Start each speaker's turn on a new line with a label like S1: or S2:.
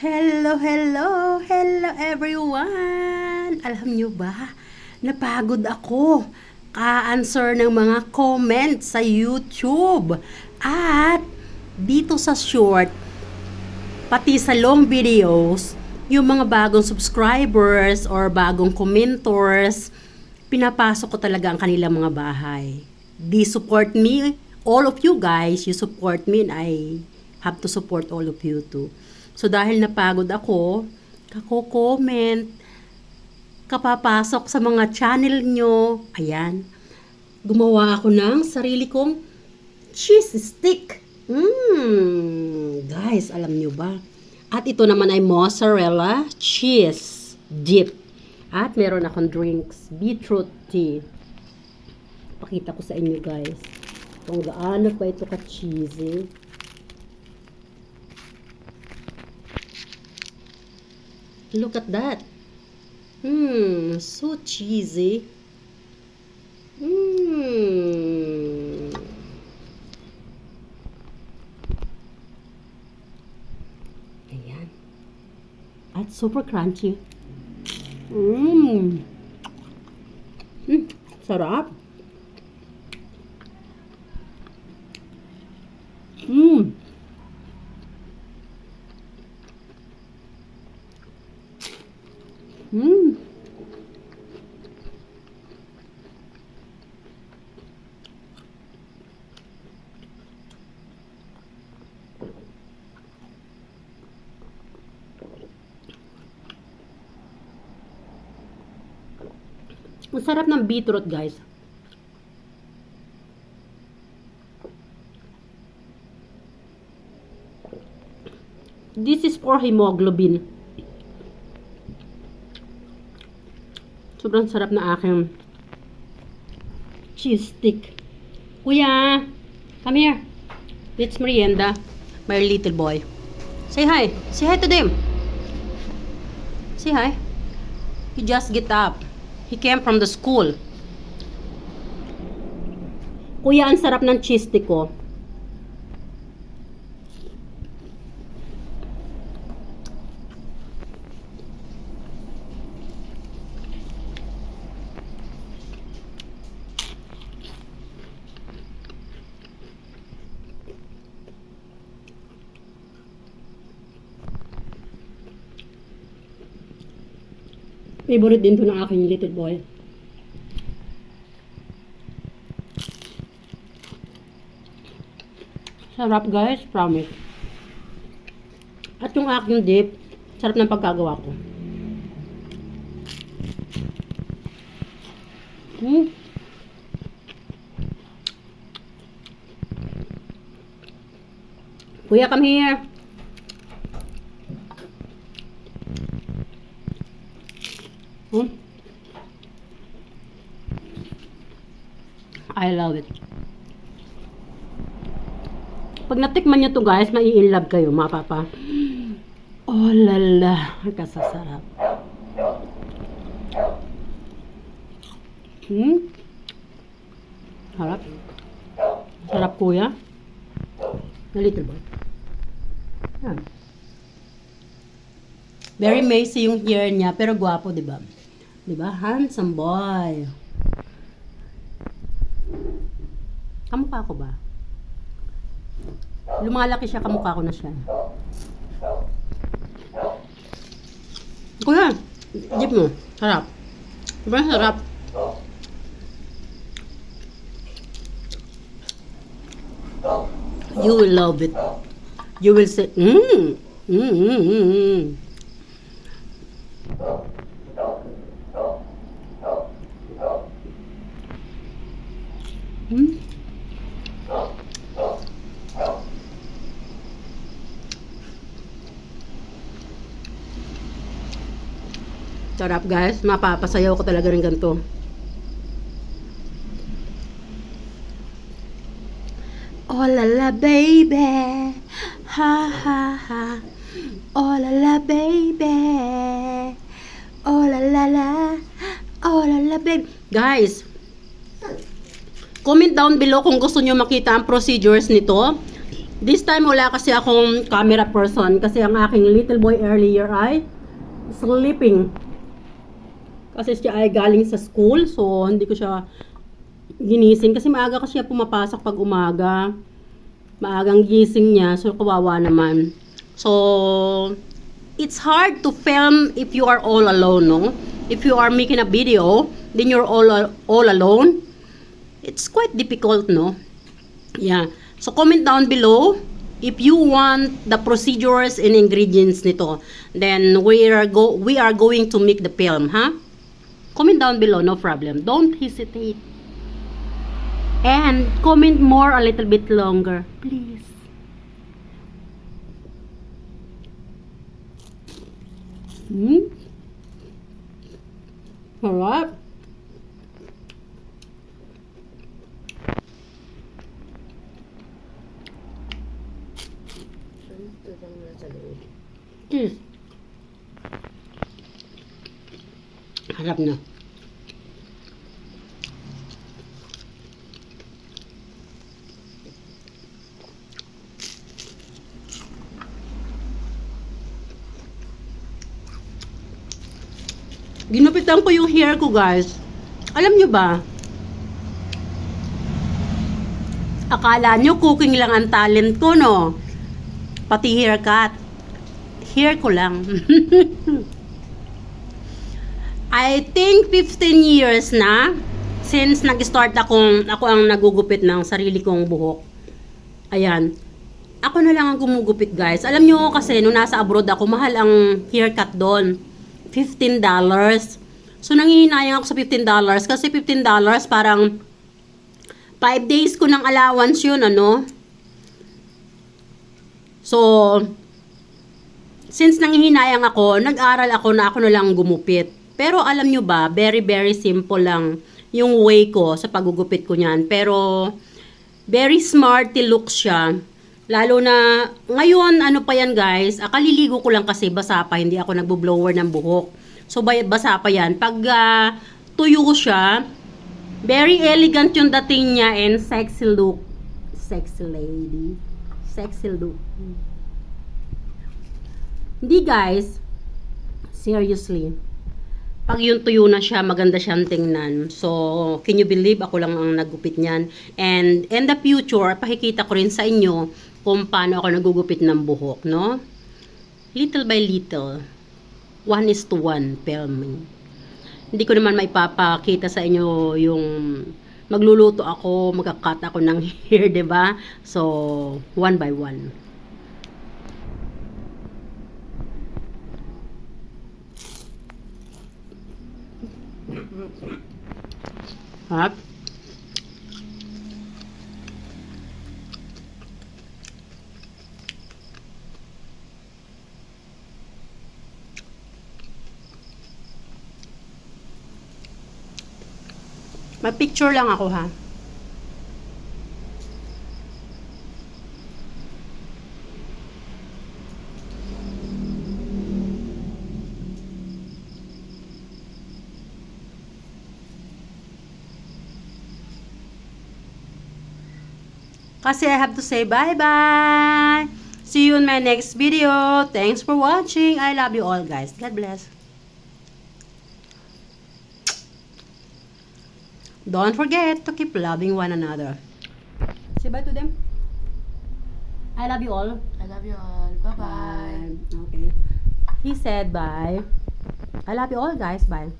S1: Hello, hello, hello everyone! Alam nyo ba, napagod ako ka-answer ng mga comments sa YouTube. At dito sa short, pati sa long videos, yung mga bagong subscribers or bagong commentors, pinapasok ko talaga ang kanilang mga bahay. They support me, all of you guys, you support me and I have to support all of you too. So dahil napagod ako, kako-comment, kapapasok sa mga channel nyo, ayan, gumawa ako ng sarili kong cheese stick. Guys, alam nyo ba? At ito naman ay mozzarella cheese dip. At meron akong drinks, beetroot tea. Pakita ko sa inyo guys kung gaano pa ito ka-cheesy. Look at that. So cheesy. Ayan. At super crunchy. Sarap. Ang sarap ng beetroot, guys. This is for hemoglobin. Sobrang sarap na aking cheese stick. Kuya, come here. Let's merienda. My little boy. Say hi. Say hi to them. Say hi. He just get up. He came from the school. Kuya, ang sarap ng cheese stick ko. Favorite din to ng aking little boy. Sarap guys, promise. At yung aking dip, sarap ng pagkagawa ko. Kuya, come here. I love it. Pag natikman nyo to guys, mai-inlove kayo, mga papa. Oh lala, kasasarap. Harap. Sarap kuya. A little bit. Yan. Very messy yung hair niya, pero gwapo, diba? Diba? Handsome boy. Kamukha ko ba? Lumalaki siya, kamukha ko na siya. Kuya, dip mo. Sarap. Diba sarap? You will love it. You will say, Sarap guys, mapapasayaw ko talaga rin ganito. Oh la la baby, ha ha ha. Oh la la baby, oh la la la, oh la la baby. Guys, comment down below kung gusto nyo makita ang procedures nito. This time wala kasi akong camera person kasi ang aking little boy earlier ay sleeping. Kasi siya ay galing sa school, so hindi ko siya ginising kasi maaga kasi siya pumapasok pag umaga. Maagang gising niya, so kawawa naman. So it's hard to film if you are all alone, no? If you are making a video, then you're all alone. It's quite difficult, no? Yeah. So comment down below if you want the procedures and ingredients nito. Then we are going to make the film, huh? Comment down below, no problem. Don't hesitate. And comment more a little bit longer, please. Alright. Cheese. Harap na. Ginupitan ko yung hair ko, guys. Alam nyo ba? Akala nyo cooking lang ang talent ko, no? Pati haircut. Hair ko lang. I think 15 years na since nag-start ako ang nagugupit ng sarili kong buhok. Ayan. Ako na lang ang gumugupit, guys. Alam nyo kasi, nung nasa abroad ako, mahal ang haircut doon. $15. So, nangihinayang ako sa $15 kasi $15 parang 5 days ko ng allowance yun, ano? So, since nangihinayang ako, nag-aral ako na ako na lang gumupit. Pero alam nyo ba, very very simple lang yung way ko sa pagugupit ko niyan. Pero, very smarty look siya. Lalo na, ngayon, ano pa yan guys, kaliligo ko lang kasi basa pa, hindi ako nagbo-blower ng buhok. So, basa pa yan. Pag tuyo siya, very elegant yung dating niya and sexy look. Sexy lady. Sexy look. Hindi guys, seriously. Pag yung tuyo na siya, maganda siyang tingnan. So, can you believe ako lang ang nagupit niyan? And in the future, pakikita ko rin sa inyo kung paano ako nagugupit ng buhok, no? Little by little. 1:1 filming. Hindi ko naman maipapakita sa inyo yung magluluto ako, magkakat ako ng hair, 'di ba? So, 1 by 1. Hap. May picture lang ako, ha. Kasi I have to say bye-bye. See you in my next video. Thanks for watching. I love you all, guys. God bless. Don't forget to keep loving one another. Say bye to them. I love you all.
S2: I love you all. Bye-bye.
S1: Okay. He said bye. I love you all, guys. Bye.